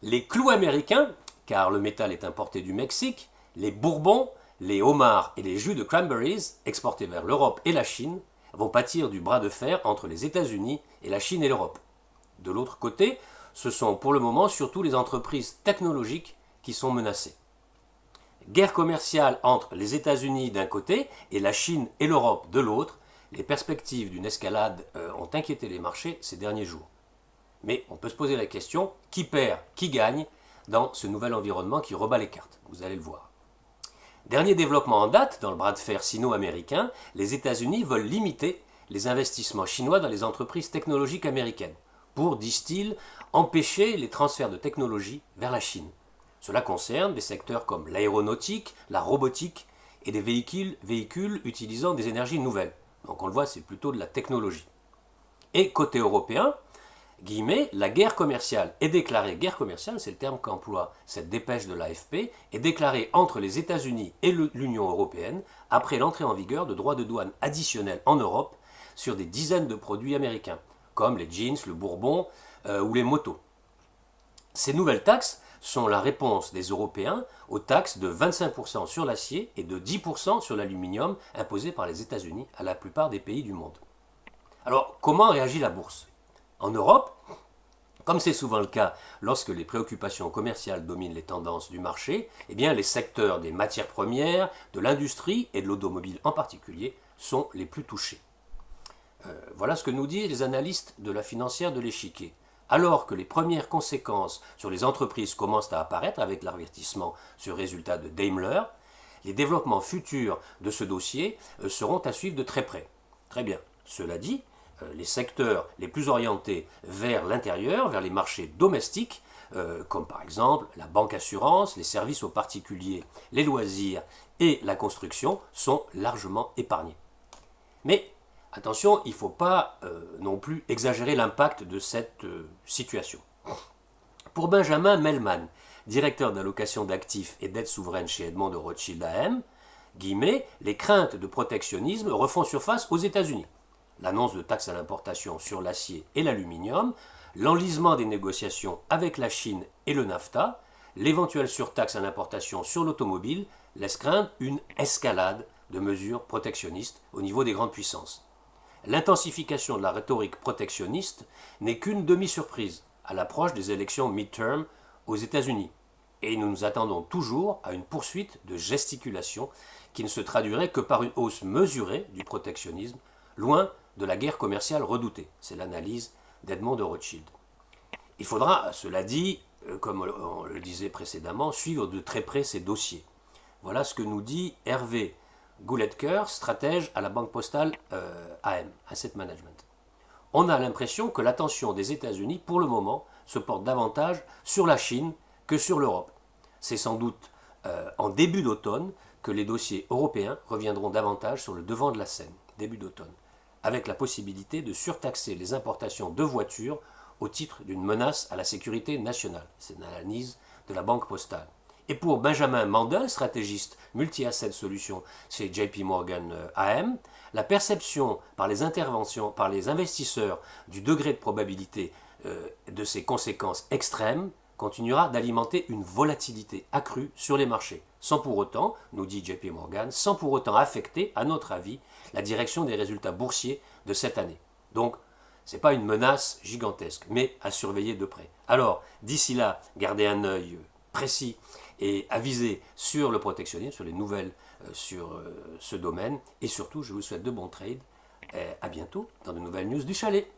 Les clous américains, car le métal est importé du Mexique, les bourbons, les homards et les jus de cranberries, exportés vers l'Europe et la Chine, vont pâtir du bras de fer entre les États-Unis et la Chine et l'Europe. De l'autre côté, ce sont pour le moment surtout les entreprises technologiques qui sont menacées. Guerre commerciale entre les États-Unis d'un côté et la Chine et l'Europe de l'autre, les perspectives d'une escalade ont inquiété les marchés ces derniers jours. Mais on peut se poser la question, qui perd, qui gagne dans ce nouvel environnement qui rebat les cartes? Vous allez le voir. Dernier développement en date, dans le bras de fer sino-américain, les États-Unis veulent limiter les investissements chinois dans les entreprises technologiques américaines pour, disent-ils, empêcher les transferts de technologie vers la Chine. Cela concerne des secteurs comme l'aéronautique, la robotique et des véhicules utilisant des énergies nouvelles. Donc on le voit, c'est plutôt de la technologie. Et côté européen, guillemets, la guerre commerciale est déclarée, guerre commerciale, c'est le terme qu'emploie cette dépêche de l'AFP, est déclarée entre les États-Unis et l'Union européenne après l'entrée en vigueur de droits de douane additionnels en Europe sur des dizaines de produits américains, comme les jeans, le bourbon ou les motos. Ces nouvelles taxes sont la réponse des Européens aux taxes de 25% sur l'acier et de 10% sur l'aluminium imposées par les États-Unis à la plupart des pays du monde. Alors, comment réagit la bourse? En Europe, comme c'est souvent le cas lorsque les préoccupations commerciales dominent les tendances du marché, eh bien les secteurs des matières premières, de l'industrie et de l'automobile en particulier sont les plus touchés. Voilà ce que nous disent les analystes de la financière de l'échiquier. Alors que les premières conséquences sur les entreprises commencent à apparaître avec l'avertissement sur résultat de Daimler, les développements futurs de ce dossier seront à suivre de très près. Très bien. Cela dit, les secteurs les plus orientés vers l'intérieur, vers les marchés domestiques, comme par exemple la banque assurance, les services aux particuliers, les loisirs et la construction, sont largement épargnés. Mais attention, il ne faut pas non plus exagérer l'impact de cette situation. Pour Benjamin Mellman, directeur d'allocation d'actifs et d'aide souveraine chez Edmond de Rothschild AM, guillemets, les craintes de protectionnisme refont surface aux États-Unis. L'annonce de taxes à l'importation sur l'acier et l'aluminium, l'enlisement des négociations avec la Chine et le NAFTA, l'éventuelle surtaxe à l'importation sur l'automobile laissent craindre une escalade de mesures protectionnistes au niveau des grandes puissances. L'intensification de la rhétorique protectionniste n'est qu'une demi-surprise à l'approche des élections mid-term aux États-Unis. Et nous nous attendons toujours à une poursuite de gesticulation qui ne se traduirait que par une hausse mesurée du protectionnisme, loin de la guerre commerciale redoutée. C'est l'analyse d'Edmond de Rothschild. Il faudra, cela dit, comme on le disait précédemment, suivre de très près ces dossiers. Voilà ce que nous dit Hervé Gouletker, stratège à la Banque Postale AM, Asset Management. On a l'impression que l'attention des États-Unis, pour le moment, se porte davantage sur la Chine que sur l'Europe. C'est sans doute en début d'automne que les dossiers européens reviendront davantage sur le devant de la scène, début d'automne, avec la possibilité de surtaxer les importations de voitures au titre d'une menace à la sécurité nationale. C'est une analyse de la Banque Postale. Et pour Benjamin Mandel, stratégiste multi-asset solutions chez JP Morgan AM, la perception par les interventions, par les investisseurs du degré de probabilité de ces conséquences extrêmes continuera d'alimenter une volatilité accrue sur les marchés, sans pour autant, nous dit JP Morgan, sans pour autant affecter, à notre avis, la direction des résultats boursiers de cette année. Donc, ce n'est pas une menace gigantesque, mais à surveiller de près. Alors, d'ici là, gardez un œil précis et avisé sur le protectionnisme, sur les nouvelles sur ce domaine, et surtout, je vous souhaite de bons trades. À bientôt dans de nouvelles news du chalet.